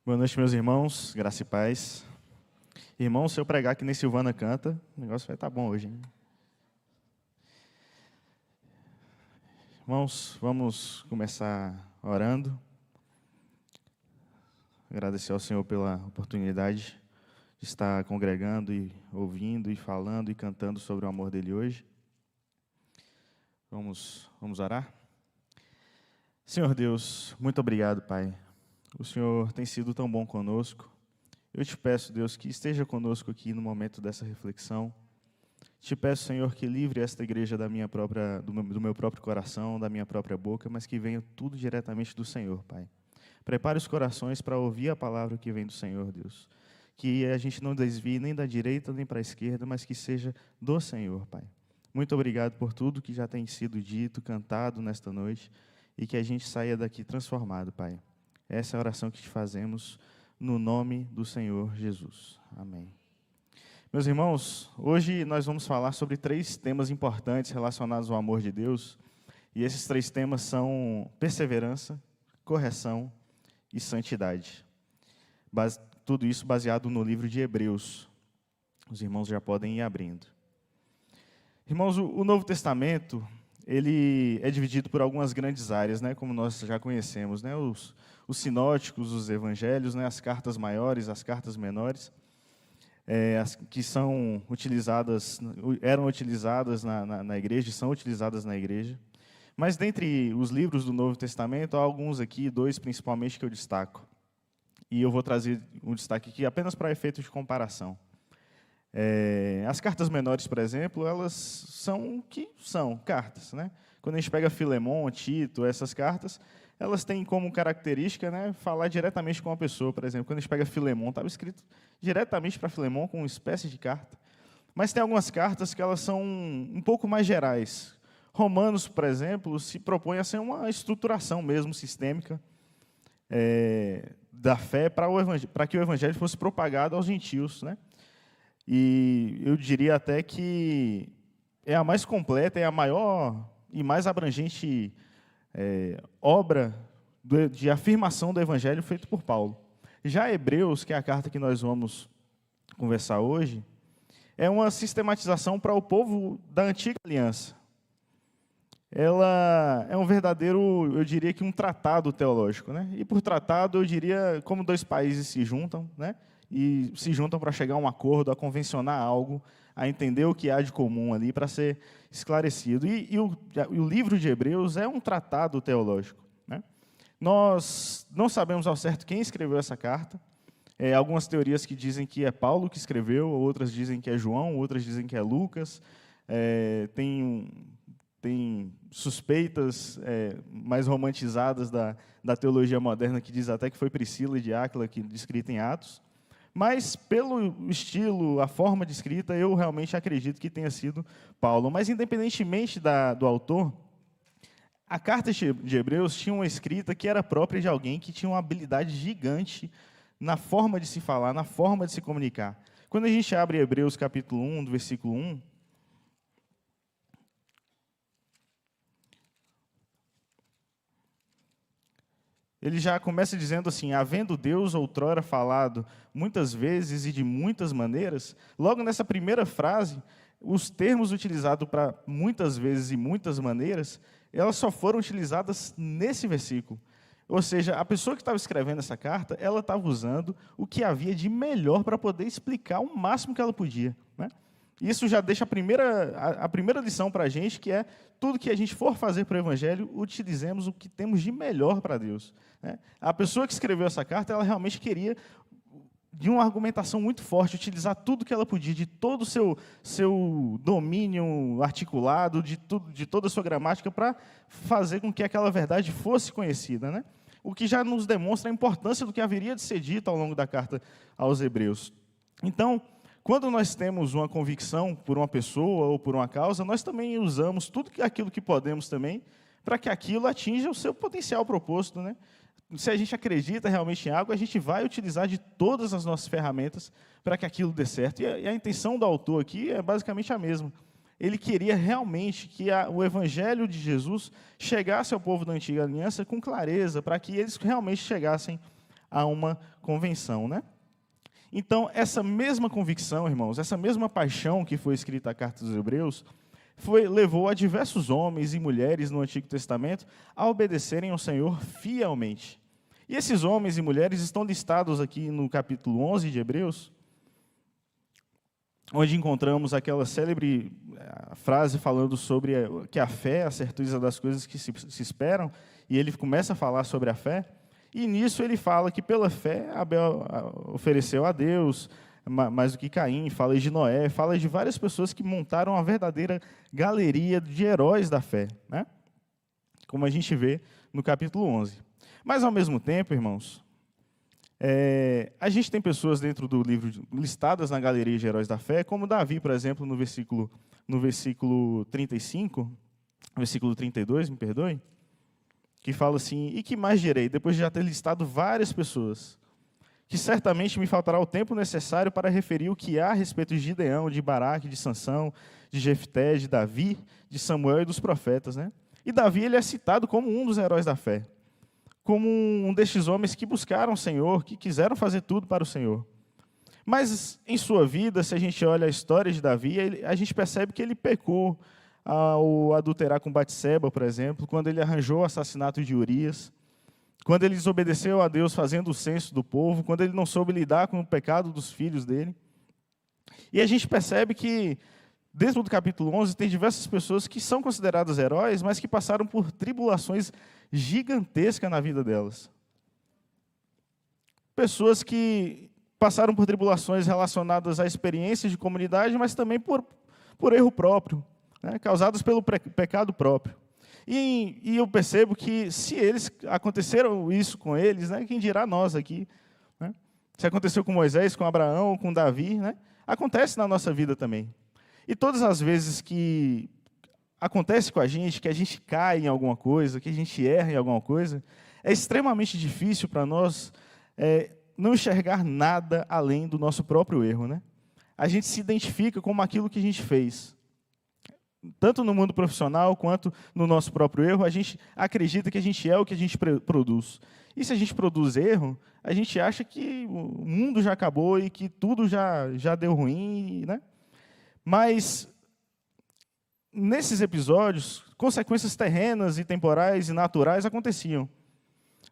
Boa noite, meus irmãos, graça e paz. Irmãos, se eu pregar que nem Silvana canta, o negócio vai estar bom hoje, hein? Irmãos, vamos começar orando. Agradecer ao Senhor pela oportunidade de estar congregando e ouvindo e falando e cantando sobre o amor dele hoje. Vamos orar? Senhor Deus, muito obrigado, Pai. O Senhor tem sido tão bom conosco. Eu te peço, Deus, que esteja conosco aqui no momento dessa reflexão. Te peço, Senhor, que livre esta igreja do meu próprio coração, da minha própria boca, mas que venha tudo diretamente do Senhor, Pai. Prepare os corações para ouvir a palavra que vem do Senhor, Deus. Que a gente não desvie nem da direita nem para a esquerda, mas que seja do Senhor, Pai. Muito obrigado por tudo que já tem sido dito, cantado nesta noite, e que a gente saia daqui transformado, Pai. Essa é a oração que te fazemos no nome do Senhor Jesus. Amém. Meus irmãos, hoje nós vamos falar sobre 3 temas importantes relacionados ao amor de Deus. E esses 3 temas são perseverança, correção e santidade. Tudo isso baseado no livro de Hebreus. Os irmãos já podem ir abrindo. Irmãos, o Novo Testamento, ele é dividido por algumas grandes áreas, né, como nós já conhecemos, né, os sinóticos, os evangelhos, né, as cartas maiores, as cartas menores, as que eram utilizadas na igreja, são utilizadas na igreja. Mas dentre os livros do Novo Testamento, há alguns aqui, 2 principalmente, que eu destaco. E eu vou trazer um destaque aqui apenas para efeito de comparação. As cartas menores, por exemplo, elas são cartas, né? Quando a gente pega Filemon, Tito, essas cartas, elas têm como característica, né, falar diretamente com a pessoa. Por exemplo, quando a gente pega Filemon, estava escrito diretamente para Filemon, com uma espécie de carta. Mas tem algumas cartas que elas são um pouco mais gerais. Romanos, por exemplo, se propõe a ser uma estruturação mesmo sistêmica da fé para que o evangelho fosse propagado aos gentios, né? E eu diria até que é a mais completa, é a maior e mais abrangente obra de afirmação do Evangelho feito por Paulo. Já Hebreus, que é a carta que nós vamos conversar hoje, é uma sistematização para o povo da antiga aliança. Ela é um verdadeiro, eu diria que um tratado teológico, né? E por tratado, eu diria como 2 países se juntam, né? E se juntam para chegar a um acordo, a convencionar algo, a entender o que há de comum ali para ser esclarecido. E o livro de Hebreus é um tratado teológico, né? Nós não sabemos ao certo quem escreveu essa carta. Algumas teorias que dizem que é Paulo que escreveu, outras dizem que é João, outras dizem que é Lucas. Tem suspeitas mais romantizadas da teologia moderna que diz até que foi Priscila de Áquila que descrita em Atos. Mas, pelo estilo, a forma de escrita, eu realmente acredito que tenha sido Paulo. Mas, independentemente do autor, a carta de Hebreus tinha uma escrita que era própria de alguém que tinha uma habilidade gigante na forma de se falar, na forma de se comunicar. Quando a gente abre Hebreus capítulo 1, do versículo 1, ele já começa dizendo assim: havendo Deus outrora falado muitas vezes e de muitas maneiras. Logo nessa primeira frase, os termos utilizados para muitas vezes e muitas maneiras, elas só foram utilizadas nesse versículo. Ou seja, a pessoa que estava escrevendo essa carta, ela estava usando o que havia de melhor para poder explicar o máximo que ela podia, né? Isso já deixa a primeira lição para a gente, que é tudo que a gente for fazer para o Evangelho, utilizemos o que temos de melhor para Deus, né? A pessoa que escreveu essa carta, ela realmente queria, de uma argumentação muito forte, utilizar tudo que ela podia, de todo o seu domínio articulado, de toda a sua gramática, para fazer com que aquela verdade fosse conhecida, né? O que já nos demonstra a importância do que haveria de ser dito ao longo da carta aos Hebreus. Então, quando nós temos uma convicção por uma pessoa ou por uma causa, nós também usamos tudo aquilo que podemos também para que aquilo atinja o seu potencial proposto, né? Se a gente acredita realmente em algo, a gente vai utilizar de todas as nossas ferramentas para que aquilo dê certo. E a intenção do autor aqui é basicamente a mesma. Ele queria realmente que o Evangelho de Jesus chegasse ao povo da Antiga Aliança com clareza, para que eles realmente chegassem a uma convenção, né? Então, essa mesma convicção, irmãos, essa mesma paixão que foi escrita a Carta dos Hebreus, levou a diversos homens e mulheres no Antigo Testamento a obedecerem ao Senhor fielmente. E esses homens e mulheres estão listados aqui no capítulo 11 de Hebreus, onde encontramos aquela célebre frase falando sobre que a fé é a certeza das coisas que se esperam, e ele começa a falar sobre a fé, e nisso ele fala que pela fé Abel ofereceu a Deus mais do que Caim, fala de Noé, fala de várias pessoas que montaram uma verdadeira galeria de heróis da fé, né? Como a gente vê no capítulo 11. Mas, ao mesmo tempo, irmãos, a gente tem pessoas dentro do livro listadas na galeria de heróis da fé, como Davi, por exemplo, no versículo 35, versículo 32, me perdoe, que fala assim: e que mais direi, depois de já ter listado várias pessoas, que certamente me faltará o tempo necessário para referir o que há a respeito de Gideão, de Baraque, de Sansão, de Jefté, de Davi, de Samuel e dos profetas, né? E Davi, ele é citado como um dos heróis da fé, como um destes homens que buscaram o Senhor, que quiseram fazer tudo para o Senhor. Mas, em sua vida, se a gente olha a história de Davi, a gente percebe que ele pecou ao adulterar com Batseba, por exemplo, quando ele arranjou o assassinato de Urias, quando ele desobedeceu a Deus fazendo o censo do povo, quando ele não soube lidar com o pecado dos filhos dele. E a gente percebe que, dentro do capítulo 11, tem diversas pessoas que são consideradas heróis, mas que passaram por tribulações gigantescas na vida delas. Pessoas que passaram por tribulações relacionadas à experiência de comunidade, mas também por erro próprio, né, causadas pelo pecado próprio. E eu percebo que, se eles aconteceram isso com eles, né, quem dirá nós aqui, né? Se aconteceu com Moisés, com Abraão, com Davi, né, acontece na nossa vida também. E todas as vezes que acontece com a gente, que a gente cai em alguma coisa, que a gente erra em alguma coisa, é extremamente difícil para nós não enxergar nada além do nosso próprio erro, né? A gente se identifica com aquilo que a gente fez. Tanto no mundo profissional quanto no nosso próprio erro, a gente acredita que a gente é o que a gente produz. E se a gente produz erro, a gente acha que o mundo já acabou e que tudo já deu ruim, né? Mas, nesses episódios, consequências terrenas e temporais e naturais aconteciam.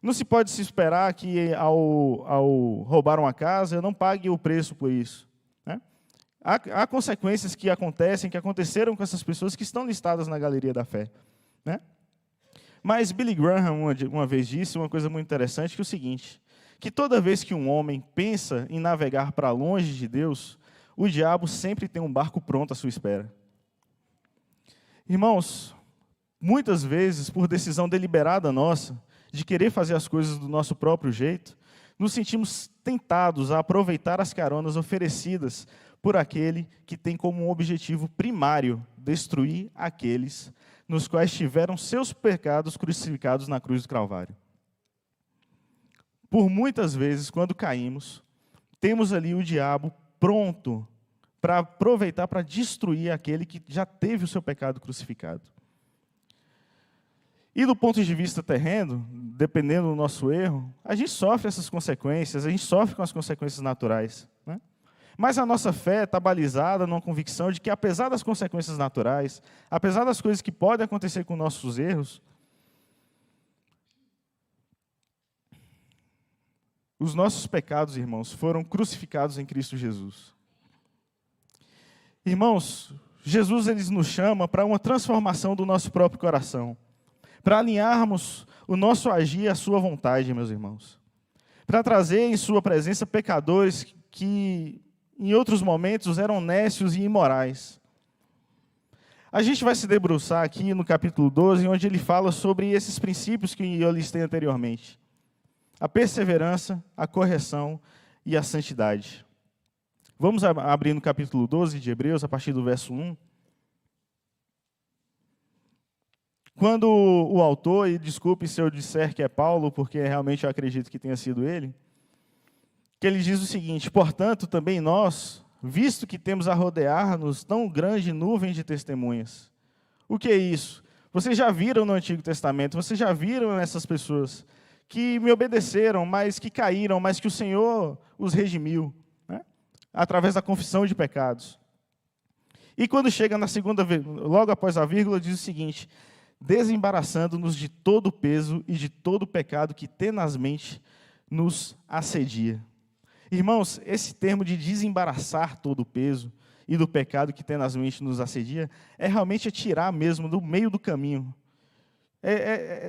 Não se pode se esperar que, ao roubar uma casa, eu não pague o preço por isso, né? Há consequências que aconteceram com essas pessoas que estão listadas na galeria da fé, né? Mas Billy Graham uma vez disse uma coisa muito interessante, que é o seguinte: que toda vez que um homem pensa em navegar para longe de Deus, o diabo sempre tem um barco pronto à sua espera. Irmãos, muitas vezes, por decisão deliberada nossa, de querer fazer as coisas do nosso próprio jeito, nos sentimos tentados a aproveitar as caronas oferecidas por aquele que tem como objetivo primário destruir aqueles nos quais tiveram seus pecados crucificados na cruz do Calvário. Por muitas vezes, quando caímos, temos ali o diabo pronto para aproveitar, para destruir aquele que já teve o seu pecado crucificado. E do ponto de vista terreno, dependendo do nosso erro, a gente sofre essas consequências, a gente sofre com as consequências naturais, né? Mas a nossa fé está balizada numa convicção de que, apesar das consequências naturais, apesar das coisas que podem acontecer com nossos erros, os nossos pecados, irmãos, foram crucificados em Cristo Jesus. Irmãos, Jesus ele nos chama para uma transformação do nosso próprio coração, para alinharmos o nosso agir à sua vontade, meus irmãos, para trazer em sua presença pecadores que, em outros momentos, eram nécios e imorais. A gente vai se debruçar aqui no capítulo 12, onde ele fala sobre esses princípios que eu listei anteriormente: a perseverança, a correção e a santidade. Vamos abrir no capítulo 12 de Hebreus, a partir do verso 1. Quando o autor, e desculpe se eu disser que é Paulo, porque realmente eu acredito que tenha sido ele, que ele diz o seguinte: portanto, também nós, visto que temos a rodear-nos tão grande nuvem de testemunhas. O que é isso? Vocês já viram no Antigo Testamento, vocês já viram essas pessoas que me obedeceram, mas que caíram, mas que o Senhor os redimiu, né? Através da confissão de pecados. E quando chega na segunda, logo após a vírgula, diz o seguinte: desembaraçando-nos de todo o peso e de todo o pecado que tenazmente nos assedia. Irmãos, esse termo de desembaraçar todo o peso e do pecado que tenazmente nos assedia é realmente tirar mesmo do meio do caminho.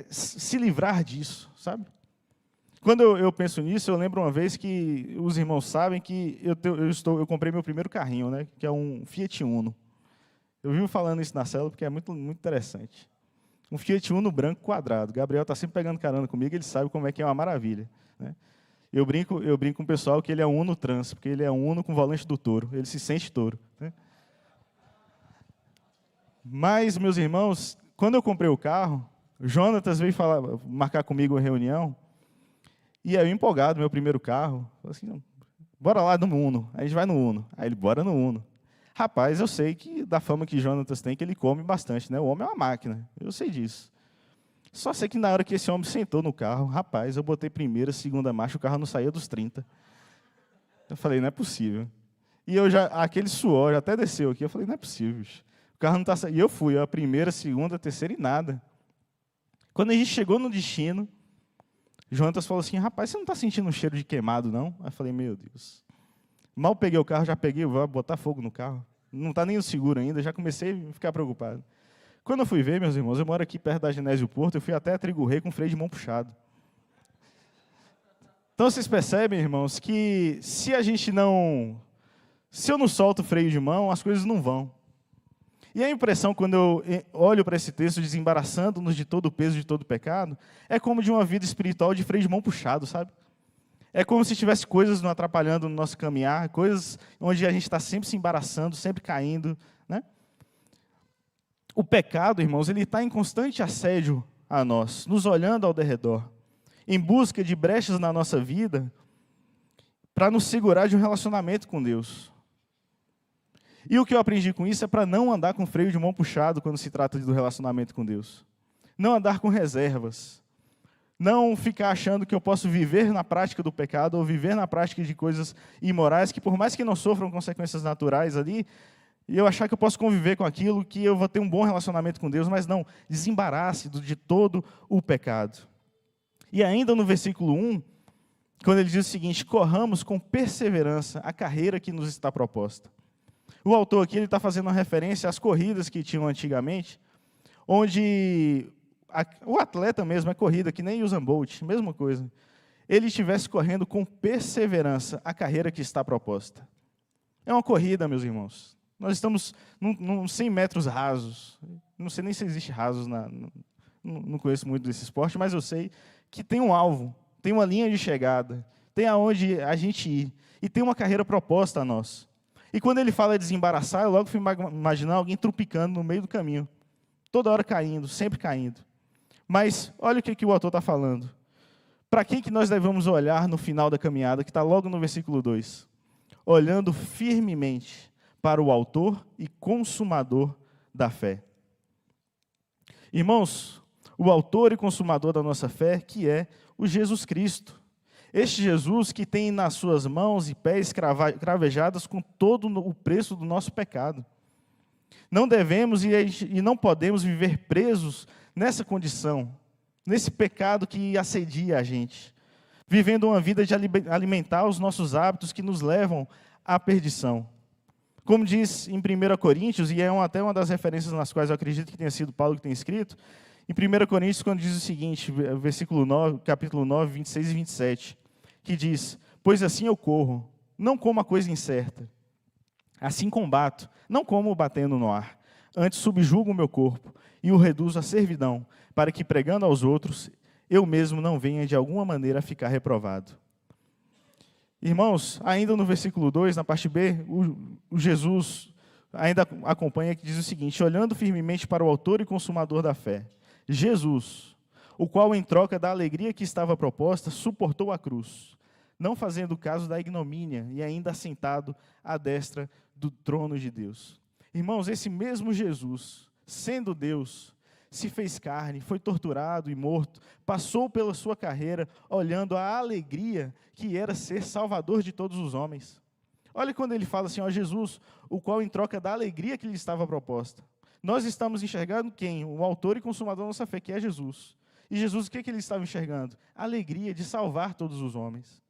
Se livrar disso, sabe? Quando eu penso nisso, eu lembro uma vez que os irmãos sabem que eu comprei meu primeiro carrinho, né, que é um Fiat Uno. Eu vivo falando isso na célula porque é muito, muito interessante. Um Fiat Uno branco quadrado. Gabriel está sempre pegando carona comigo, ele sabe como é que é uma maravilha, né? Eu brinco com o pessoal que ele é um Uno trans, porque ele é um Uno com volante do touro, ele se sente touro, né? Mas, meus irmãos, quando eu comprei o carro, o Jonatas veio marcar comigo uma reunião, e aí eu empolgado, meu primeiro carro, falei assim, bora lá no Uno, aí a gente vai no Uno, aí ele, bora no Uno. Rapaz, eu sei que da fama que Jonatas tem, que ele come bastante, né? O homem é uma máquina, eu sei disso. Só sei que na hora que esse homem sentou no carro, rapaz, eu botei primeira, segunda marcha, o carro não saía dos 30. Eu falei, não é possível. E aquele suor já até desceu aqui, eu falei, não é possível, bicho. O carro não está saindo. E eu fui, a primeira, segunda, terceira e nada. Quando a gente chegou no destino, Jonatas falou assim, rapaz, você não está sentindo um cheiro de queimado, não? Aí eu falei, meu Deus. Mal peguei o carro, já peguei, vou botar fogo no carro. Não está nem o seguro ainda, já comecei a ficar preocupado. Quando eu fui ver, meus irmãos, eu moro aqui perto da Genésio Porto, eu fui até a Trigo Rei com freio de mão puxado. Então, vocês percebem, irmãos, que se eu não solto o freio de mão, as coisas não vão. E a impressão, quando eu olho para esse texto, desembaraçando-nos de todo o peso, de todo o pecado, é como de uma vida espiritual de freio de mão puxado, sabe? É como se tivesse coisas nos atrapalhando no nosso caminhar, coisas onde a gente está sempre se embaraçando, sempre caindo, né? O pecado, irmãos, ele está em constante assédio a nós, nos olhando ao derredor, em busca de brechas na nossa vida, para nos segurar de um relacionamento com Deus. E o que eu aprendi com isso é para não andar com freio de mão puxado quando se trata do relacionamento com Deus. Não andar com reservas. Não ficar achando que eu posso viver na prática do pecado ou viver na prática de coisas imorais que, por mais que não sofram consequências naturais ali, e eu achar que eu posso conviver com aquilo, que eu vou ter um bom relacionamento com Deus, mas não, desembarace de todo o pecado. E ainda no versículo 1, quando ele diz o seguinte, corramos com perseverança a carreira que nos está proposta. O autor aqui está fazendo uma referência às corridas que tinham antigamente, onde o atleta mesmo é corrida, que nem Usain Bolt, mesma coisa. Ele estivesse correndo com perseverança a carreira que está proposta. É uma corrida, meus irmãos. Nós estamos num 100 metros rasos. Não sei nem se existe rasos, não conheço muito desse esporte, mas eu sei que tem um alvo, tem uma linha de chegada, tem aonde a gente ir, e tem uma carreira proposta a nós. E quando ele fala desembaraçar, eu logo fui imaginar alguém trupicando no meio do caminho, toda hora caindo, sempre caindo. Mas olha o que o autor está falando. Para quem que nós devemos olhar no final da caminhada, que está logo no versículo 2? Olhando firmemente para o autor e consumador da fé. Irmãos, o autor e consumador da nossa fé, que é o Jesus Cristo. Este Jesus que tem nas suas mãos e pés cravejadas com todo o preço do nosso pecado. Não devemos e não podemos viver presos nessa condição, nesse pecado que assedia a gente, vivendo uma vida de alimentar os nossos hábitos que nos levam à perdição. Como diz em 1 Coríntios, e é até uma das referências nas quais eu acredito que tenha sido Paulo que tenha escrito, em 1 Coríntios, quando diz o seguinte, versículo 9, capítulo 9, 26 e 27, que diz, pois assim eu corro, não como a coisa incerta, assim combato, não como batendo no ar, antes subjugo o meu corpo e o reduzo à servidão, para que pregando aos outros, eu mesmo não venha de alguma maneira a ficar reprovado. Irmãos, ainda no versículo 2, na parte B, o Jesus ainda acompanha que diz o seguinte, olhando firmemente para o autor e consumador da fé, Jesus, o qual em troca da alegria que estava proposta, suportou a cruz, não fazendo caso da ignomínia e ainda assentado à destra do trono de Deus. Irmãos, esse mesmo Jesus, sendo Deus, se fez carne, foi torturado e morto, passou pela sua carreira, olhando a alegria que era ser salvador de todos os homens. Olha quando ele fala assim, ó, Jesus, o qual em troca da alegria que lhe estava proposta. Nós estamos enxergando quem? O autor e consumador da nossa fé, que é Jesus. E Jesus, o que ele estava enxergando? A alegria de salvar todos os homens.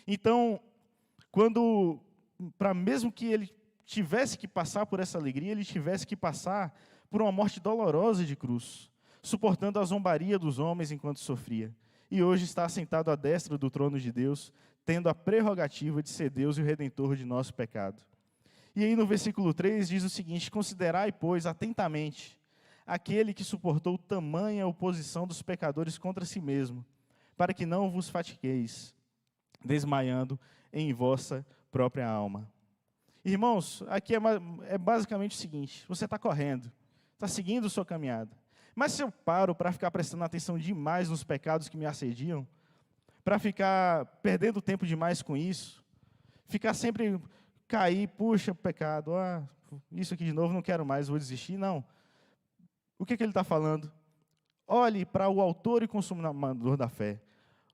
Então, para mesmo que ele tivesse que passar por essa alegria, ele tivesse que passar por uma morte dolorosa de cruz, suportando a zombaria dos homens enquanto sofria. E hoje está assentado à destra do trono de Deus, tendo a prerrogativa de ser Deus e o Redentor de nosso pecado. E aí no versículo 3 diz o seguinte, considerai, pois, atentamente, aquele que suportou tamanha oposição dos pecadores contra si mesmo, para que não vos fatigueis, desmaiando em vossa própria alma. Irmãos, aqui é basicamente o seguinte, você está correndo, está seguindo sua caminhada, mas se eu paro para ficar prestando atenção demais nos pecados que me assediam, para ficar perdendo tempo demais com isso, ficar sempre cair, puxa, pecado, isso aqui de novo, não quero mais, vou desistir, não. O que ele está falando? Olhe para o autor e consumador da fé,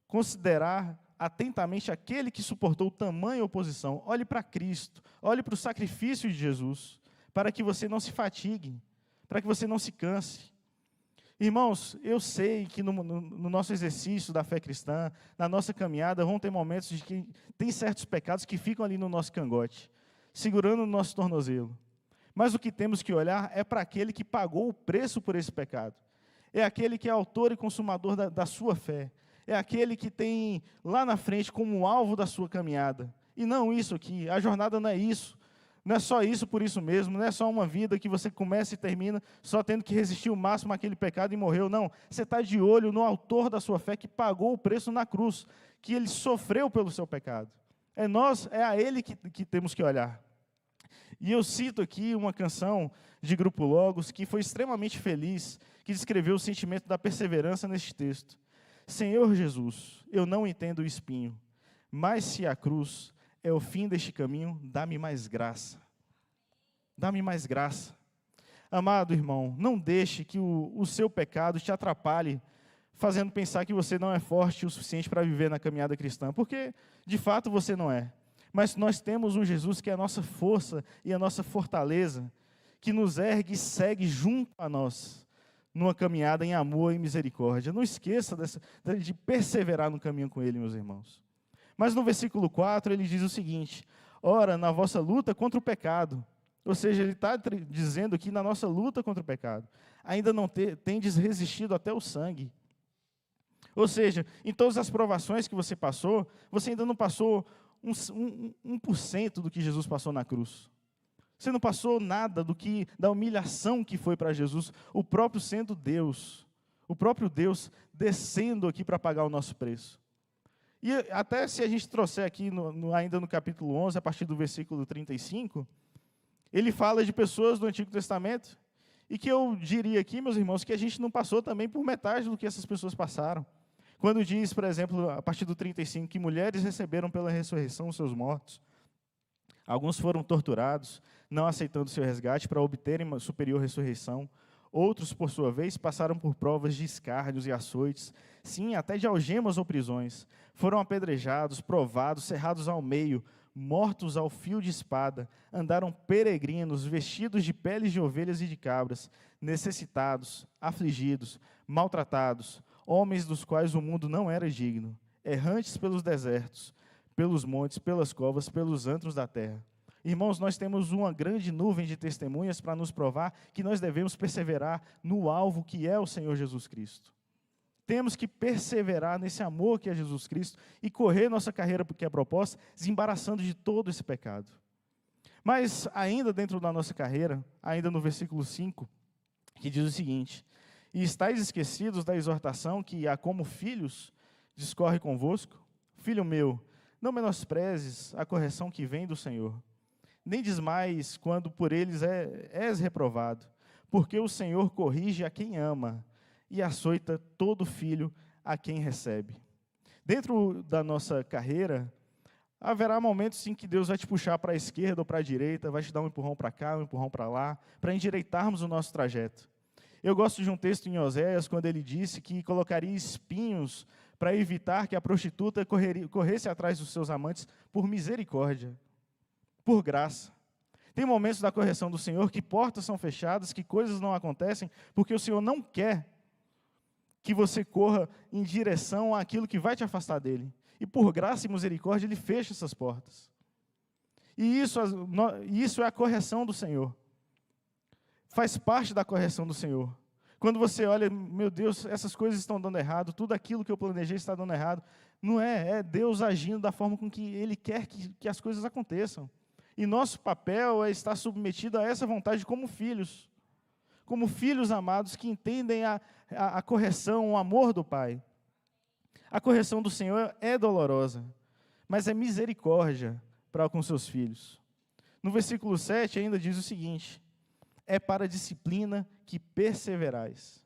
considerar atentamente aquele que suportou tamanha oposição, olhe para Cristo, olhe para o sacrifício de Jesus, para que você não se fatigue, para que você não se canse. Irmãos, eu sei que no nosso exercício da fé cristã, na nossa caminhada, vão ter momentos de que tem certos pecados que ficam ali no nosso cangote, segurando o nosso tornozelo. Mas o que temos que olhar é para aquele que pagou o preço por esse pecado. É aquele que é autor e consumador da sua fé. É aquele que tem lá na frente como alvo da sua caminhada. E não isso aqui, a jornada não é isso. Não é só isso por isso mesmo, não é só uma vida que você começa e termina só tendo que resistir o máximo àquele pecado e morreu. Não, você está de olho no autor da sua fé que pagou o preço na cruz, que ele sofreu pelo seu pecado. É a ele que temos que olhar. E eu cito aqui uma canção de Grupo Logos que foi extremamente feliz, que descreveu o sentimento da perseverança neste texto. Senhor Jesus, eu não entendo o espinho, mas se a cruz é o fim deste caminho, dá-me mais graça. Dá-me mais graça. Amado irmão, não deixe que o seu pecado te atrapalhe, fazendo pensar que você não é forte o suficiente para viver na caminhada cristã, porque, de fato, você não é. Mas nós temos um Jesus que é a nossa força e a nossa fortaleza, que nos ergue e segue junto a nós, numa caminhada em amor e misericórdia. Não esqueça de perseverar no caminho com Ele, meus irmãos. Mas no versículo 4 ele diz o seguinte, ora, na vossa luta contra o pecado, ou seja, ele está dizendo aqui na nossa luta contra o pecado, ainda não tendes resistido até o sangue. Ou seja, em todas as provações que você passou, você ainda não passou 1% do que Jesus passou na cruz. Você não passou nada da humilhação que foi para Jesus, o próprio sendo Deus, o próprio Deus descendo aqui para pagar o nosso preço. E até se a gente trouxer aqui, ainda no capítulo 11, a partir do versículo 35, ele fala de pessoas do Antigo Testamento, e que eu diria aqui, meus irmãos, que a gente não passou também por metade do que essas pessoas passaram. Quando diz, por exemplo, a partir do 35, que mulheres receberam pela ressurreição os seus mortos, alguns foram torturados, não aceitando seu resgate para obterem uma superior ressurreição. Outros, por sua vez, passaram por provas de escárnios e açoites, sim, até de algemas ou prisões. Foram apedrejados, provados, cerrados ao meio, mortos ao fio de espada. Andaram peregrinos, vestidos de peles de ovelhas e de cabras, necessitados, afligidos, maltratados, homens dos quais o mundo não era digno, errantes pelos desertos, pelos montes, pelas covas, pelos antros da terra. Irmãos, nós temos uma grande nuvem de testemunhas para nos provar que nós devemos perseverar no alvo que é o Senhor Jesus Cristo. Temos que perseverar nesse amor que é Jesus Cristo e correr nossa carreira porque é proposta, desembaraçando de todo esse pecado. Mas ainda dentro da nossa carreira, ainda no versículo 5, que diz o seguinte, e estáis esquecidos da exortação que há como filhos discorre convosco? Filho meu, não menosprezes a correção que vem do Senhor, nem desmaies quando por eles és reprovado, porque o Senhor corrige a quem ama e açoita todo filho a quem recebe. Dentro da nossa carreira, haverá momentos em que Deus vai te puxar para a esquerda ou para a direita, vai te dar um empurrão para cá, um empurrão para lá, para endireitarmos o nosso trajeto. Eu gosto de um texto em Oséias, quando ele disse que colocaria espinhos para evitar que a prostituta corresse atrás dos seus amantes por misericórdia, por graça. Tem momentos da correção do Senhor que portas são fechadas, que coisas não acontecem, porque o Senhor não quer que você corra em direção àquilo que vai te afastar dele. E por graça e misericórdia, ele fecha essas portas. E isso é a correção do Senhor. Faz parte da correção do Senhor. Quando você olha, meu Deus, essas coisas estão dando errado, tudo aquilo que eu planejei está dando errado. Não é Deus agindo da forma com que Ele quer que as coisas aconteçam. E nosso papel é estar submetido a essa vontade como filhos amados que entendem a correção, o amor do Pai. A correção do Senhor é dolorosa, mas é misericórdia para com seus filhos. No versículo 7 ainda diz o seguinte: é para a disciplina que perseverais.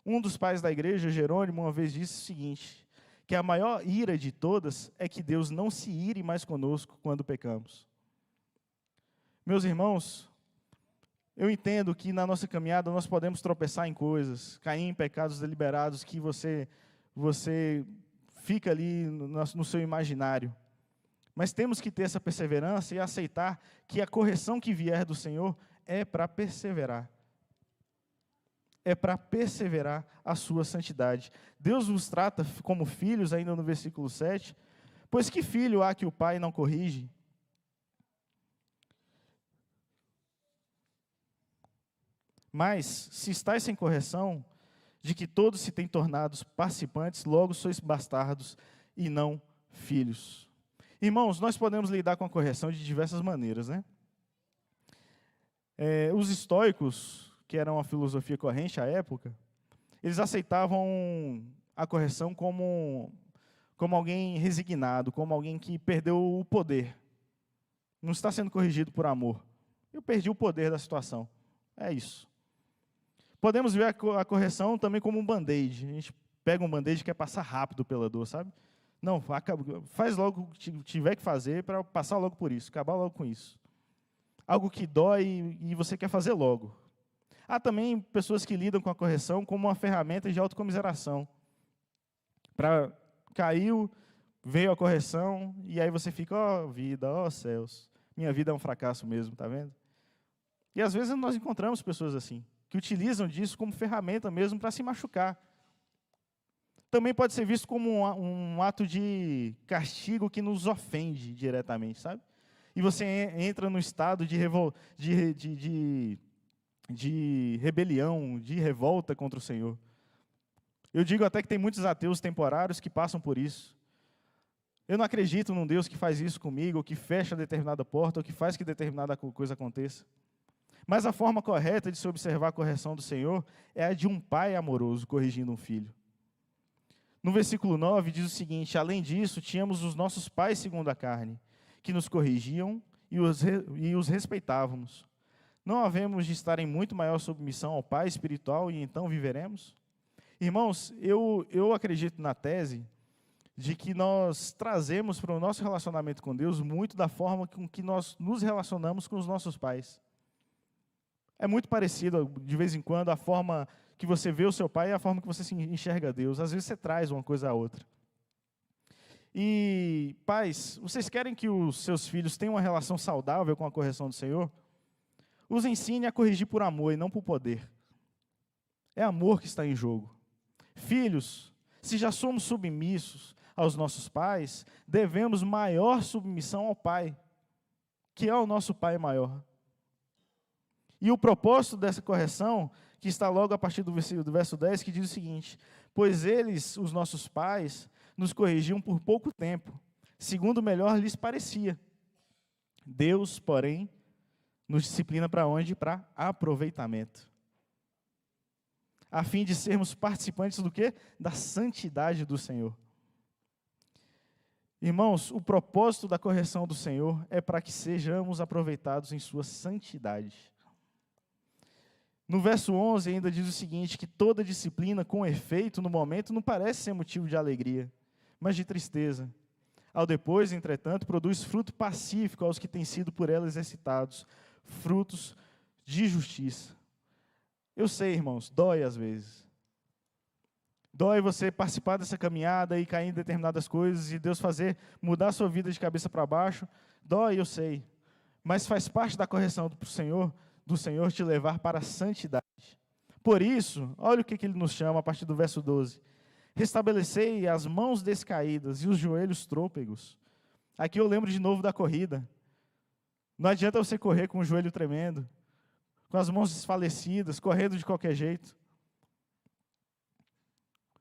Um dos pais da igreja, Jerônimo, uma vez disse o seguinte, que a maior ira de todas é que Deus não se ire mais conosco quando pecamos. Meus irmãos, eu entendo que na nossa caminhada nós podemos tropeçar em coisas, cair em pecados deliberados que você fica ali no seu imaginário. Mas temos que ter essa perseverança e aceitar que a correção que vier do Senhor é para perseverar. É para perseverar a sua santidade. Deus vos trata como filhos, ainda no versículo 7, pois que filho há que o pai não corrige? Mas, se estáis sem correção, de que todos se têm tornado participantes, logo sois bastardos e não filhos. Irmãos, nós podemos lidar com a correção de diversas maneiras, né? Os estoicos, que eram a filosofia corrente à época, eles aceitavam a correção como alguém resignado, como alguém que perdeu o poder. Não está sendo corrigido por amor. Eu perdi o poder da situação. É isso. Podemos ver a correção também como um band-aid. A gente pega um band-aid e quer passar rápido pela dor, sabe? Não, faz logo o que tiver que fazer para passar logo por isso, acabar logo com isso. Algo que dói e você quer fazer logo. Há também pessoas que lidam com a correção como uma ferramenta de autocomiseração. Caiu, veio a correção, e aí você fica, ó vida, ó céus, minha vida é um fracasso mesmo, tá vendo? E às vezes nós encontramos pessoas assim, que utilizam disso como ferramenta mesmo para se machucar. Também pode ser visto como um ato de castigo que nos ofende diretamente, sabe? E você entra no estado de rebelião, de revolta contra o Senhor. Eu digo até que tem muitos ateus temporários que passam por isso. Eu não acredito num Deus que faz isso comigo, ou que fecha determinada porta, ou que faz que determinada coisa aconteça. Mas a forma correta de se observar a correção do Senhor é a de um pai amoroso corrigindo um filho. No versículo 9 diz o seguinte: além disso, tínhamos os nossos pais segundo a carne, que nos corrigiam e os respeitávamos. Não havemos de estar em muito maior submissão ao Pai espiritual e então viveremos? Irmãos, eu acredito na tese de que nós trazemos para o nosso relacionamento com Deus muito da forma com que nós nos relacionamos com os nossos pais. É muito parecido, de vez em quando, a forma que você vê o seu pai e a forma que você enxerga Deus. Às vezes você traz uma coisa à outra. E, pais, vocês querem que os seus filhos tenham uma relação saudável com a correção do Senhor? Os ensine a corrigir por amor e não por poder. É amor que está em jogo. Filhos, se já somos submissos aos nossos pais, devemos maior submissão ao Pai, que é o nosso Pai maior. E o propósito dessa correção, que está logo a partir do verso 10, que diz o seguinte: pois eles, os nossos pais, nos corrigiam por pouco tempo, segundo melhor lhes parecia. Deus, porém, nos disciplina para onde? Para aproveitamento. A fim de sermos participantes do quê? Da santidade do Senhor. Irmãos, o propósito da correção do Senhor é para que sejamos aproveitados em sua santidade. No verso 11 ainda diz o seguinte, que toda disciplina com efeito no momento não parece ser motivo de alegria, mas de tristeza. Ao depois, entretanto, produz fruto pacífico aos que têm sido por ela exercitados, frutos de justiça. Eu sei, irmãos, dói às vezes. Dói você participar dessa caminhada e cair em determinadas coisas e Deus fazer mudar a sua vida de cabeça para baixo. Dói, eu sei. Mas faz parte da correção do Senhor te levar para a santidade. Por isso, olha o que Ele nos chama a partir do verso 12. Restabelecei as mãos descaídas e os joelhos trôpegos. Aqui eu lembro de novo da corrida. Não adianta você correr com o joelho tremendo, com as mãos desfalecidas, correndo de qualquer jeito.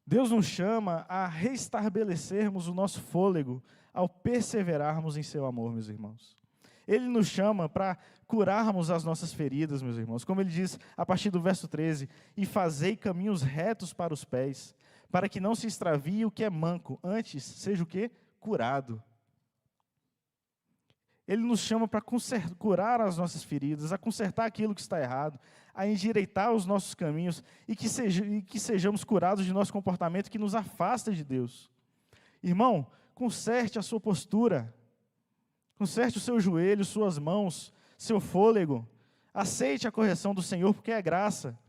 Deus nos chama a restabelecermos o nosso fôlego ao perseverarmos em seu amor, meus irmãos. Ele nos chama para curarmos as nossas feridas, meus irmãos. Como ele diz a partir do verso 13, e fazei caminhos retos para os pés, para que não se extravie o que é manco, antes seja o quê? Curado. Ele nos chama para curar as nossas feridas, a consertar aquilo que está errado, a endireitar os nossos caminhos e que sejamos curados de nosso comportamento que nos afasta de Deus. Irmão, conserte a sua postura, conserte o seu joelho, suas mãos, seu fôlego. Aceite a correção do Senhor, porque é graça.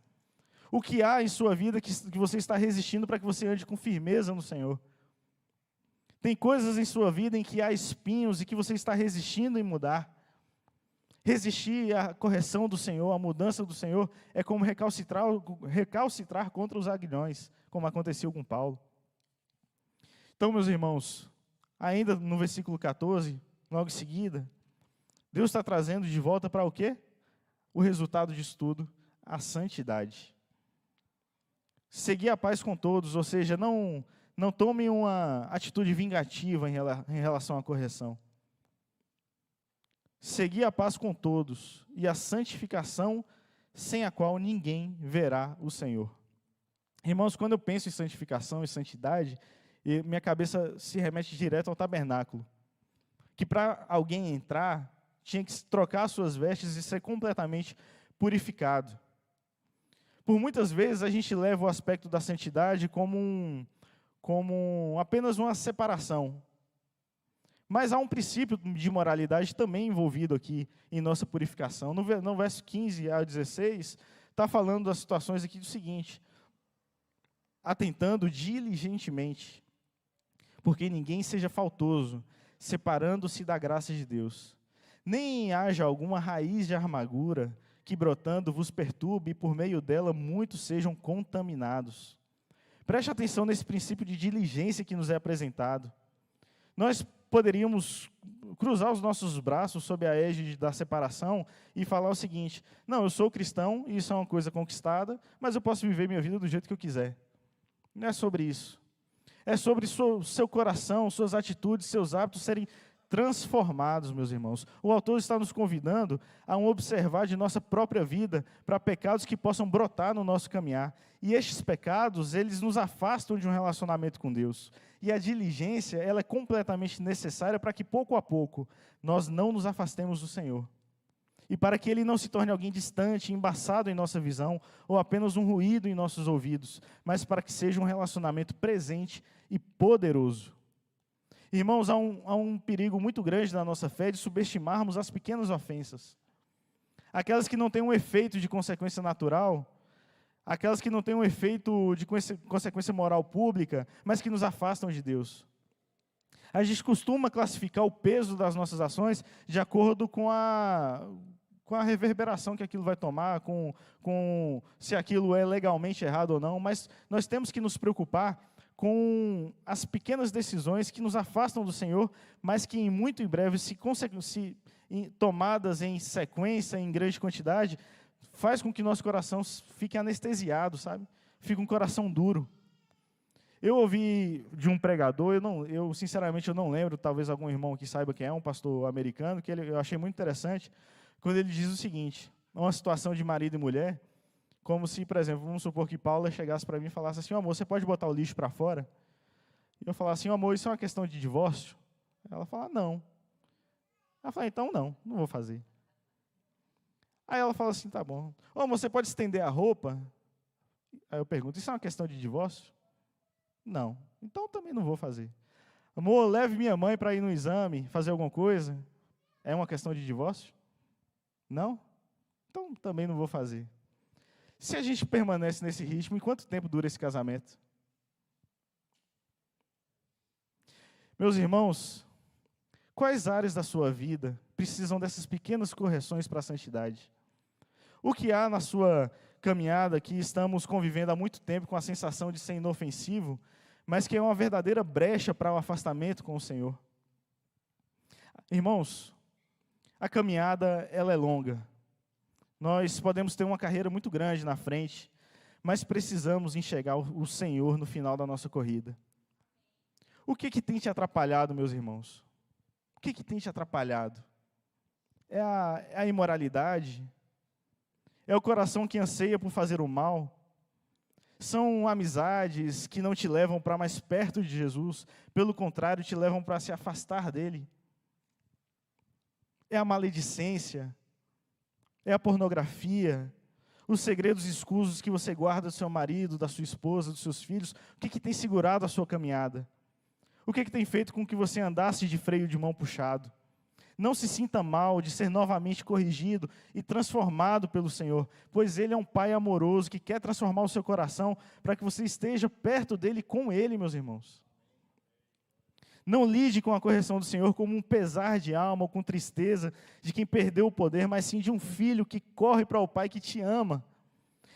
O que há em sua vida que você está resistindo para que você ande com firmeza no Senhor? Tem coisas em sua vida em que há espinhos e que você está resistindo em mudar. Resistir à correção do Senhor, à mudança do Senhor, é como recalcitrar contra os aguilhões, como aconteceu com Paulo. Então, meus irmãos, ainda no versículo 14, logo em seguida, Deus está trazendo de volta para o quê? O resultado disso tudo, a santidade. Seguir a paz com todos, ou seja, não tome uma atitude vingativa em relação à correção. Seguir a paz com todos e a santificação sem a qual ninguém verá o Senhor. Irmãos, quando eu penso em santificação e santidade, minha cabeça se remete direto ao tabernáculo. Que para alguém entrar, tinha que trocar suas vestes e ser completamente purificado. Por muitas vezes a gente leva o aspecto da santidade como apenas uma separação. Mas há um princípio de moralidade também envolvido aqui em nossa purificação. No verso 15 a 16, está falando das situações aqui do seguinte: atentando diligentemente, porque ninguém seja faltoso, separando-se da graça de Deus. Nem haja alguma raiz de amargura que brotando vos perturbe e por meio dela muitos sejam contaminados. Preste atenção nesse princípio de diligência que nos é apresentado. Nós poderíamos cruzar os nossos braços sob a égide da separação e falar o seguinte: não, eu sou cristão e isso é uma coisa conquistada, mas eu posso viver minha vida do jeito que eu quiser. Não é sobre isso. É sobre seu coração, suas atitudes, seus hábitos serem transformados, meus irmãos. O autor está nos convidando a observar de nossa própria vida para pecados que possam brotar no nosso caminhar. E estes pecados, eles nos afastam de um relacionamento com Deus. E a diligência, ela é completamente necessária para que pouco a pouco nós não nos afastemos do Senhor. E para que Ele não se torne alguém distante, embaçado em nossa visão, ou apenas um ruído em nossos ouvidos, mas para que seja um relacionamento presente e poderoso. Irmãos, há um perigo muito grande na nossa fé de subestimarmos as pequenas ofensas. Aquelas que não têm um efeito de consequência natural, aquelas que não têm um efeito de consequência moral pública, mas que nos afastam de Deus. A gente costuma classificar o peso das nossas ações de acordo com a reverberação que aquilo vai tomar, com se aquilo é legalmente errado ou não, mas nós temos que nos preocupar com as pequenas decisões que nos afastam do Senhor, mas que em muito em breve, se tomadas em sequência, em grande quantidade, faz com que nosso coração fique anestesiado, sabe? Fique um coração duro. Eu ouvi de um pregador, sinceramente eu não lembro, talvez algum irmão aqui saiba quem é, um pastor americano, que eu achei muito interessante, quando ele diz o seguinte: uma situação de marido e mulher, como se, por exemplo, vamos supor que Paula chegasse para mim e falasse assim: amor, você pode botar o lixo para fora? E eu falasse assim: amor, isso é uma questão de divórcio? Ela fala: não. Ela fala: então não vou fazer. Aí ela fala assim: tá bom. Amor, você pode estender a roupa? Aí eu pergunto: isso é uma questão de divórcio? Não. Então também não vou fazer. Amor, leve minha mãe para ir no exame, fazer alguma coisa? É uma questão de divórcio? Não? Então também não vou fazer. Se a gente permanece nesse ritmo, em quanto tempo dura esse casamento? Meus irmãos, quais áreas da sua vida precisam dessas pequenas correções para a santidade? O que há na sua caminhada que estamos convivendo há muito tempo com a sensação de ser inofensivo, mas que é uma verdadeira brecha para o afastamento com o Senhor? Irmãos, a caminhada ela é longa. Nós podemos ter uma carreira muito grande na frente, mas precisamos enxergar o Senhor no final da nossa corrida. O que tem te atrapalhado, meus irmãos? O que tem te atrapalhado? É a imoralidade? É o coração que anseia por fazer o mal? São amizades que não te levam para mais perto de Jesus, pelo contrário, te levam para se afastar dele? É a maledicência? É a pornografia? Os segredos escusos que você guarda do seu marido, da sua esposa, dos seus filhos? O que tem segurado a sua caminhada? O que tem feito com que você andasse de freio de mão puxado? Não se sinta mal de ser novamente corrigido e transformado pelo Senhor, pois Ele é um Pai amoroso que quer transformar o seu coração para que você esteja perto dEle com Ele, meus irmãos. Não lide com a correção do Senhor como um pesar de alma ou com tristeza de quem perdeu o poder, mas sim de um filho que corre para o Pai que te ama.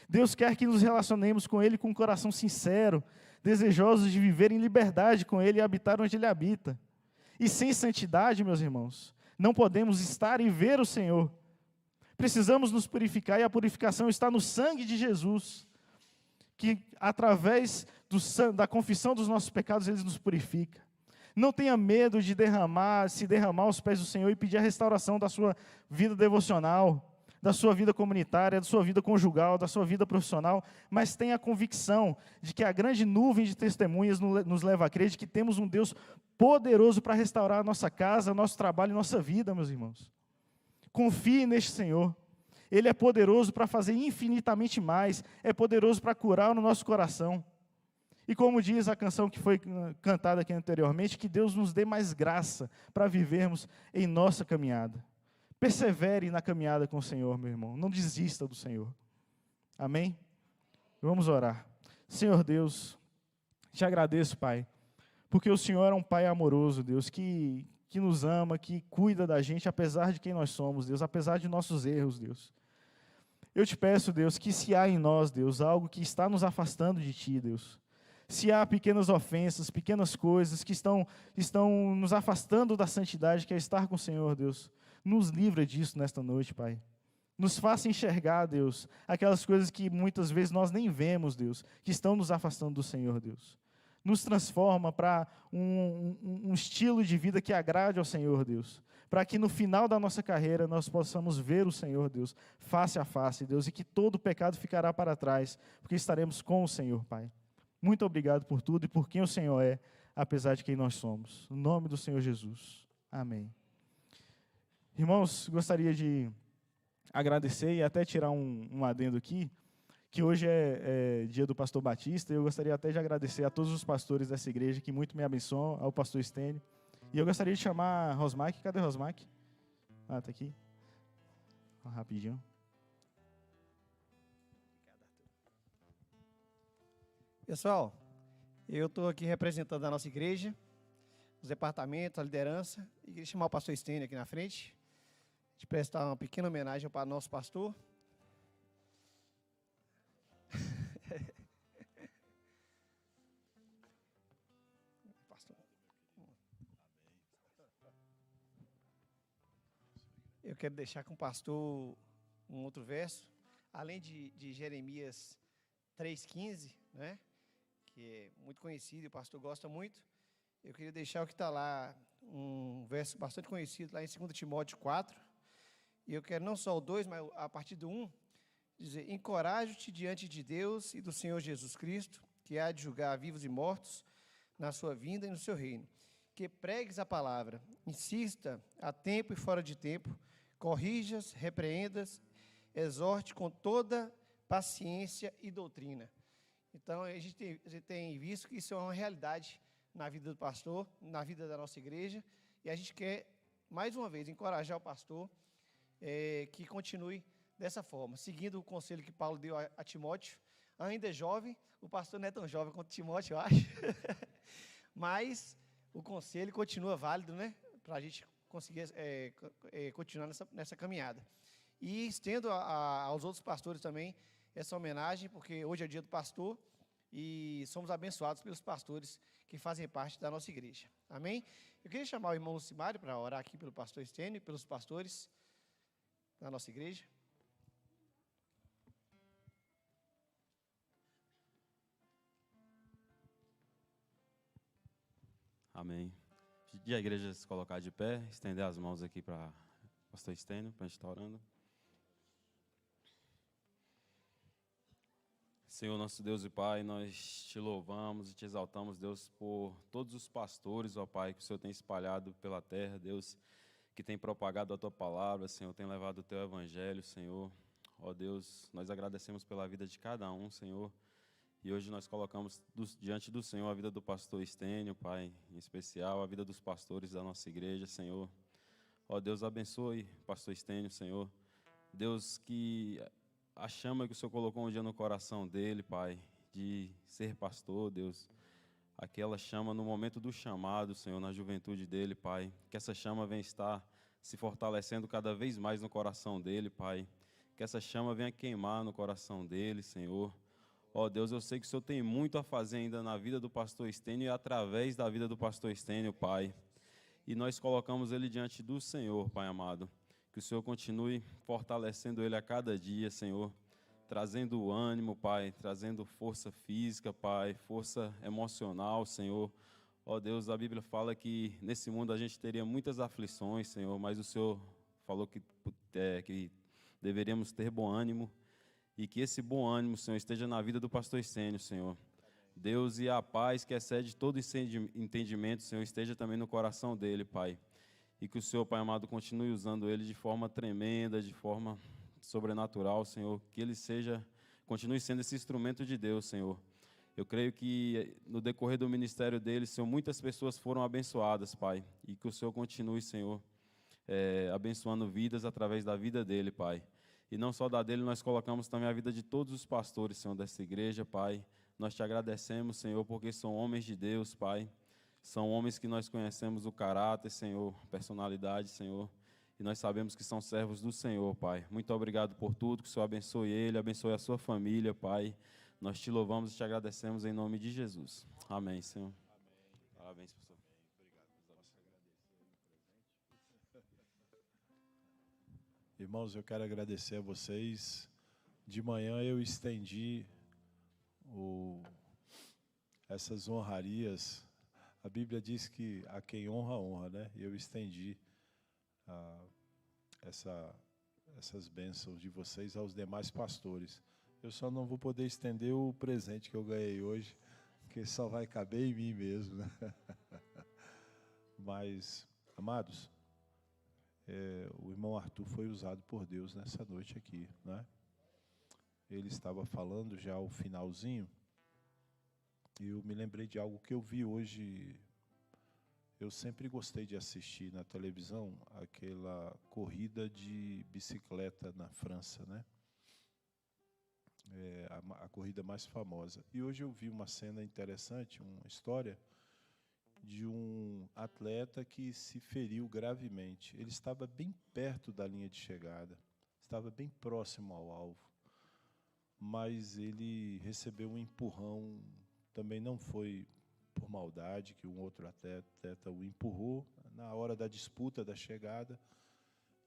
Deus quer que nos relacionemos com Ele com um coração sincero, desejosos de viver em liberdade com Ele e habitar onde Ele habita. E sem santidade, meus irmãos, não podemos estar e ver o Senhor. Precisamos nos purificar e a purificação está no sangue de Jesus, que através da confissão dos nossos pecados Ele nos purifica. Não tenha medo de se derramar aos pés do Senhor e pedir a restauração da sua vida devocional, da sua vida comunitária, da sua vida conjugal, da sua vida profissional, mas tenha a convicção de que a grande nuvem de testemunhas nos leva a crer de que temos um Deus poderoso para restaurar a nossa casa, nosso trabalho e nossa vida, meus irmãos. Confie neste Senhor. Ele é poderoso para fazer infinitamente mais, é poderoso para curar no nosso coração. E como diz a canção que foi cantada aqui anteriormente, que Deus nos dê mais graça para vivermos em nossa caminhada. Persevere na caminhada com o Senhor, meu irmão. Não desista do Senhor. Amém? Vamos orar. Senhor Deus, te agradeço, Pai, porque o Senhor é um Pai amoroso, Deus, que nos ama, que cuida da gente, apesar de quem nós somos, Deus, apesar de nossos erros, Deus. Eu te peço, Deus, que se há em nós, Deus, algo que está nos afastando de Ti, Deus, se há pequenas ofensas, pequenas coisas que estão nos afastando da santidade, que é estar com o Senhor, Deus, nos livra disso nesta noite, Pai. Nos faça enxergar, Deus, aquelas coisas que muitas vezes nós nem vemos, Deus, que estão nos afastando do Senhor, Deus. Nos transforma para um estilo de vida que agrade ao Senhor, Deus, para que no final da nossa carreira nós possamos ver o Senhor, Deus, face a face, Deus, e que todo o pecado ficará para trás, porque estaremos com o Senhor, Pai. Muito obrigado por tudo e por quem o Senhor é, apesar de quem nós somos. No nome do Senhor Jesus. Amém. Irmãos, gostaria de agradecer e até tirar um adendo aqui, que hoje é dia do pastor Batista, e eu gostaria até de agradecer a todos os pastores dessa igreja que muito me abençoam, ao pastor Stênio. E eu gostaria de chamar a Rosmac. Cadê a Rosmac? Ah, está aqui. Rapidinho. Pessoal, eu estou aqui representando a nossa igreja, os departamentos, a liderança, e queria chamar o pastor Stênio aqui na frente, de prestar uma pequena homenagem para o nosso pastor. Eu quero deixar com o pastor um outro verso, além de Jeremias 3,15, né? Que é muito conhecido e o pastor gosta muito. Eu queria deixar o que está lá, um verso bastante conhecido, lá em 2 Timóteo 4. E eu quero não só o 2, mas a partir do 1, dizer: encorajo-te diante de Deus e do Senhor Jesus Cristo, que há de julgar vivos e mortos na sua vinda e no seu reino. Que pregues a palavra, insista a tempo e fora de tempo, corrijas, repreendas, exorte com toda paciência e doutrina. Então, a gente tem visto que isso é uma realidade na vida do pastor, na vida da nossa igreja, e a gente quer, mais uma vez, encorajar o pastor que continue dessa forma, seguindo o conselho que Paulo deu a Timóteo. Ainda é jovem, o pastor não é tão jovem quanto Timóteo, eu acho, mas o conselho continua válido, né, para a gente conseguir continuar nessa caminhada. E estendo aos outros pastores também essa homenagem, porque hoje é o dia do pastor e somos abençoados pelos pastores que fazem parte da nossa igreja. Amém? Eu queria chamar o irmão Lucimário para orar aqui pelo pastor Estênio e pelos pastores da nossa igreja. Amém. Pedir a igreja se colocar de pé, estender as mãos aqui para o pastor Estênio, para a gente estar orando. Senhor, nosso Deus e Pai, nós te louvamos e te exaltamos, Deus, por todos os pastores, ó Pai, que o Senhor tem espalhado pela terra, Deus, que tem propagado a Tua palavra, Senhor, tem levado o Teu evangelho, Senhor. Ó Deus, nós agradecemos pela vida de cada um, Senhor, e hoje nós colocamos diante do Senhor a vida do pastor Estênio, Pai, em especial, a vida dos pastores da nossa igreja, Senhor. Ó Deus, abençoe o pastor Estênio, Senhor. Deus, que a chama que o Senhor colocou um dia no coração dele, Pai, de ser pastor, Deus, aquela chama no momento do chamado, Senhor, na juventude dele, Pai, que essa chama venha estar se fortalecendo cada vez mais no coração dele, Pai, que essa chama venha queimar no coração dele, Senhor. Ó Deus, eu sei que o Senhor tem muito a fazer ainda na vida do pastor Estênio e através da vida do pastor Estênio, Pai. E nós colocamos ele diante do Senhor, Pai amado. Que o Senhor continue fortalecendo ele a cada dia, Senhor. Trazendo ânimo, Pai. Trazendo força física, Pai. Força emocional, Senhor. Ó Deus, a Bíblia fala que nesse mundo a gente teria muitas aflições, Senhor. Mas o Senhor falou que deveríamos ter bom ânimo. E que esse bom ânimo, Senhor, esteja na vida do pastor Estênio, Senhor. Deus, e a paz que excede todo entendimento, Senhor, esteja também no coração dele, Pai. E que o Senhor, Pai amado, continue usando ele de forma tremenda, de forma sobrenatural, Senhor. Que ele continue sendo esse instrumento de Deus, Senhor. Eu creio que no decorrer do ministério dele, Senhor, muitas pessoas foram abençoadas, Pai. E que o Senhor continue, Senhor, abençoando vidas através da vida dele, Pai. E não só da dele, nós colocamos também a vida de todos os pastores, Senhor, dessa igreja, Pai. Nós te agradecemos, Senhor, porque são homens de Deus, Pai. São homens que nós conhecemos o caráter, Senhor, personalidade, Senhor. E nós sabemos que são servos do Senhor, Pai. Muito obrigado por tudo, que o Senhor abençoe ele, abençoe a sua família, Pai. Nós te louvamos e te agradecemos em nome de Jesus. Amém, Senhor. Amém. Parabéns, pastor. Irmãos, eu quero agradecer a vocês. De manhã eu estendi essas honrarias. A Bíblia diz que a quem honra, honra, né? E eu estendi essas bênçãos de vocês aos demais pastores. Eu só não vou poder estender o presente que eu ganhei hoje, porque só vai caber em mim mesmo, né? Mas, amados, o irmão Arthur foi usado por Deus nessa noite aqui, né? Ele estava falando já o finalzinho, e eu me lembrei de algo que eu vi hoje. Eu sempre gostei de assistir na televisão aquela corrida de bicicleta na França, né? A corrida mais famosa. E hoje eu vi uma cena interessante, uma história de um atleta que se feriu gravemente. Ele estava bem perto da linha de chegada, estava bem próximo ao alvo, mas ele recebeu um empurrão. Também não foi por maldade, que um outro atleta o empurrou na hora da disputa da chegada,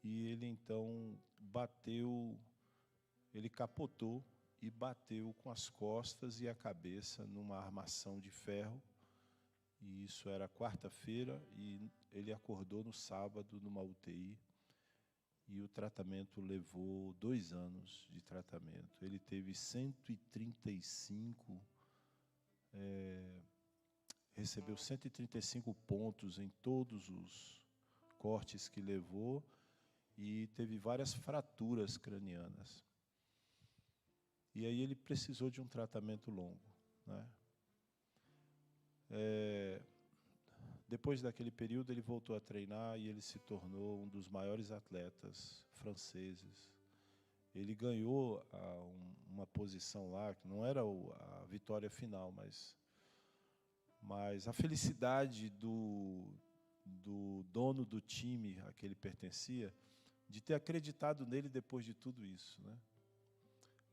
e ele então ele capotou e bateu com as costas e a cabeça numa armação de ferro. E isso era quarta-feira, e ele acordou no sábado numa UTI, e o tratamento levou 2 anos de tratamento. Ele teve 135, recebeu 135 pontos em todos os cortes que levou, e teve várias fraturas cranianas. E aí ele precisou de um tratamento longo, né? Depois daquele período, ele voltou a treinar e ele se tornou um dos maiores atletas franceses. ele ganhou uma posição lá, que não era a vitória final, mas a felicidade do dono do time a que ele pertencia, de ter acreditado nele depois de tudo isso, né?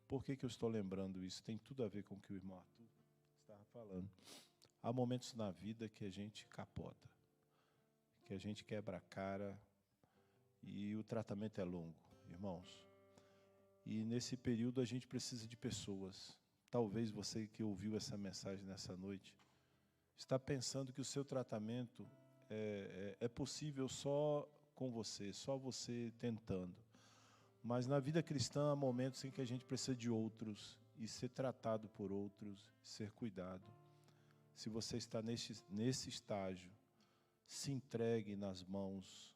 Por que eu estou lembrando isso? Tem tudo a ver com o que o irmão Arthur estava falando. Há momentos na vida que a gente capota, que a gente quebra a cara, e o tratamento é longo, irmãos. E nesse período a gente precisa de pessoas. Talvez você que ouviu essa mensagem nessa noite está pensando que o seu tratamento é possível só com você, só você tentando. Mas na vida cristã há momentos em que a gente precisa de outros e ser tratado por outros, ser cuidado. Se você está nesse estágio, se entregue nas mãos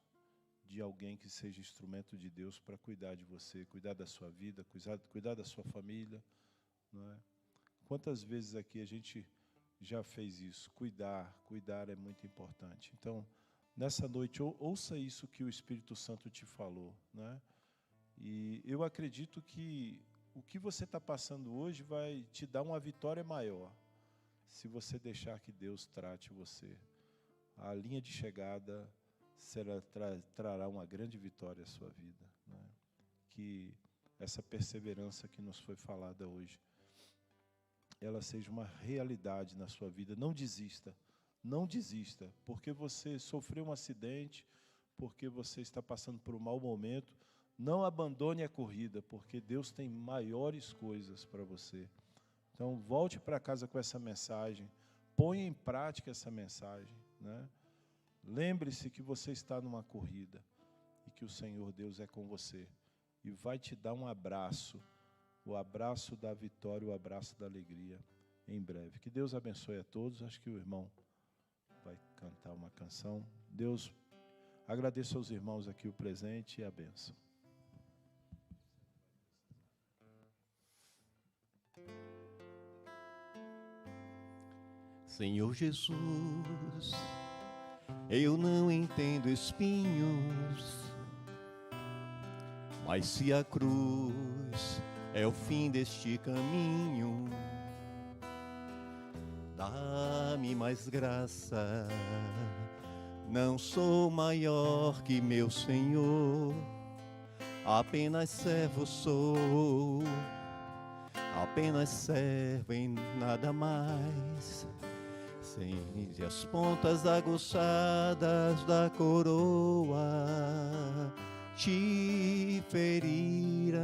de alguém que seja instrumento de Deus para cuidar de você, cuidar da sua vida, cuidar da sua família, não é? Quantas vezes aqui a gente já fez isso? Cuidar é muito importante. Então, nessa noite, ouça isso que o Espírito Santo te falou, né? E eu acredito que o que você está passando hoje vai te dar uma vitória maior, se você deixar que Deus trate você. A linha de chegada trará uma grande vitória à sua vida, né? Que essa perseverança que nos foi falada hoje, ela seja uma realidade na sua vida. Não desista, porque você sofreu um acidente, porque você está passando por um mau momento. Não abandone a corrida, porque Deus tem maiores coisas para você. Então, volte para casa com essa mensagem, ponha em prática essa mensagem, né? Lembre-se que você está numa corrida e que o Senhor Deus é com você e vai te dar um abraço, o abraço da vitória, o abraço da alegria em breve. Que Deus abençoe a todos. Acho que o irmão vai cantar uma canção. Deus, agradeço aos irmãos aqui o presente e a bênção. Senhor Jesus, eu não entendo espinhos, mas se a cruz é o fim deste caminho, dá-me mais graça. Não sou maior que meu Senhor, apenas servo sou, apenas servo em nada mais. Sente as pontas aguçadas da coroa te feriram,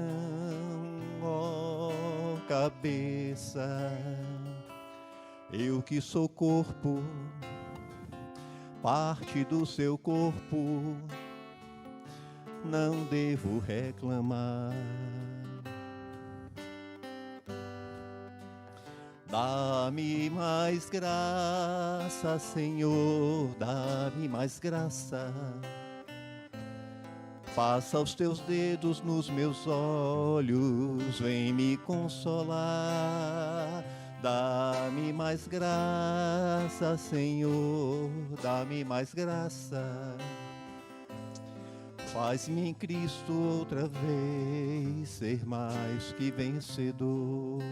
ó cabeça. Eu que sou corpo, parte do seu corpo, não devo reclamar. Dá-me mais graça, Senhor, dá-me mais graça. Passa os teus dedos nos meus olhos, vem me consolar. Dá-me mais graça, Senhor, dá-me mais graça. Faz-me em Cristo outra vez ser mais que vencedor.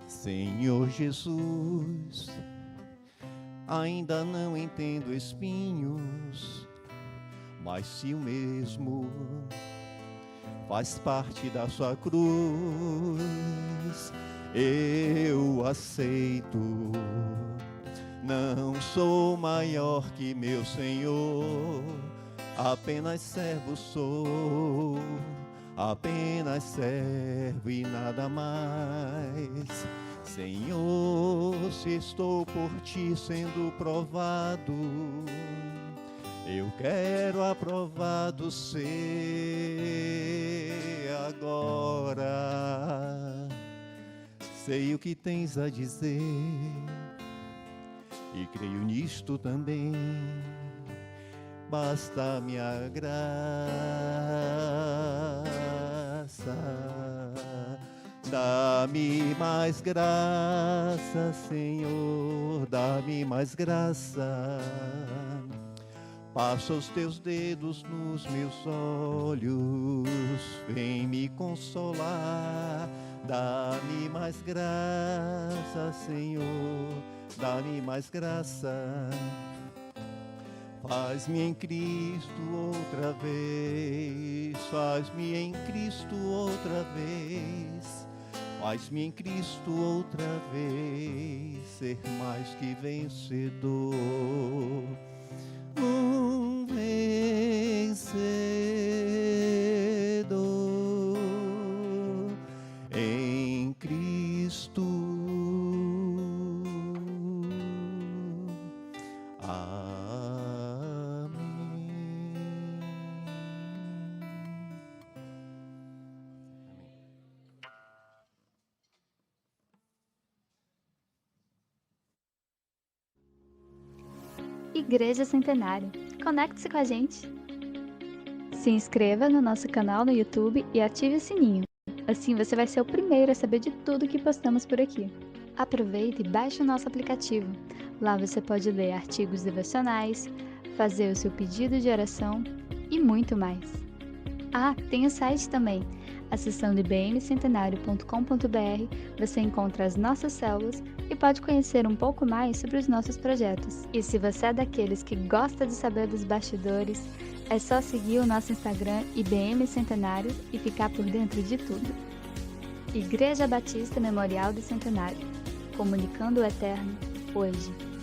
Senhor Jesus, ainda não entendo espinhos, mas se o mesmo faz parte da sua cruz, eu aceito. Não sou maior que meu Senhor, apenas servo sou, apenas servo e nada mais. Senhor, se estou por ti sendo provado, eu quero aprovado ser agora. Sei o que tens a dizer e creio nisto também. Basta minha graça. Dá-me mais graça, Senhor, dá-me mais graça. Passa os teus dedos nos meus olhos, vem me consolar. Dá-me mais graça, Senhor, dá-me mais graça. Faz-me em Cristo outra vez, faz-me em Cristo outra vez. Faz-me em Cristo outra vez, ser mais que vencedor. Um vencedor em Cristo. Igreja Centenário. Conecte-se com a gente. Se inscreva no nosso canal no YouTube e ative o sininho. Assim você vai ser o primeiro a saber de tudo que postamos por aqui. Aproveite e baixe o nosso aplicativo. Lá você pode ler artigos devocionais, fazer o seu pedido de oração e muito mais. Ah, tem o site também. Acessando ibmcentenario.com.br, você encontra as nossas células e pode conhecer um pouco mais sobre os nossos projetos. E se você é daqueles que gosta de saber dos bastidores, é só seguir o nosso Instagram IBM Centenário e ficar por dentro de tudo. Igreja Batista Memorial do Centenário, comunicando o eterno, hoje.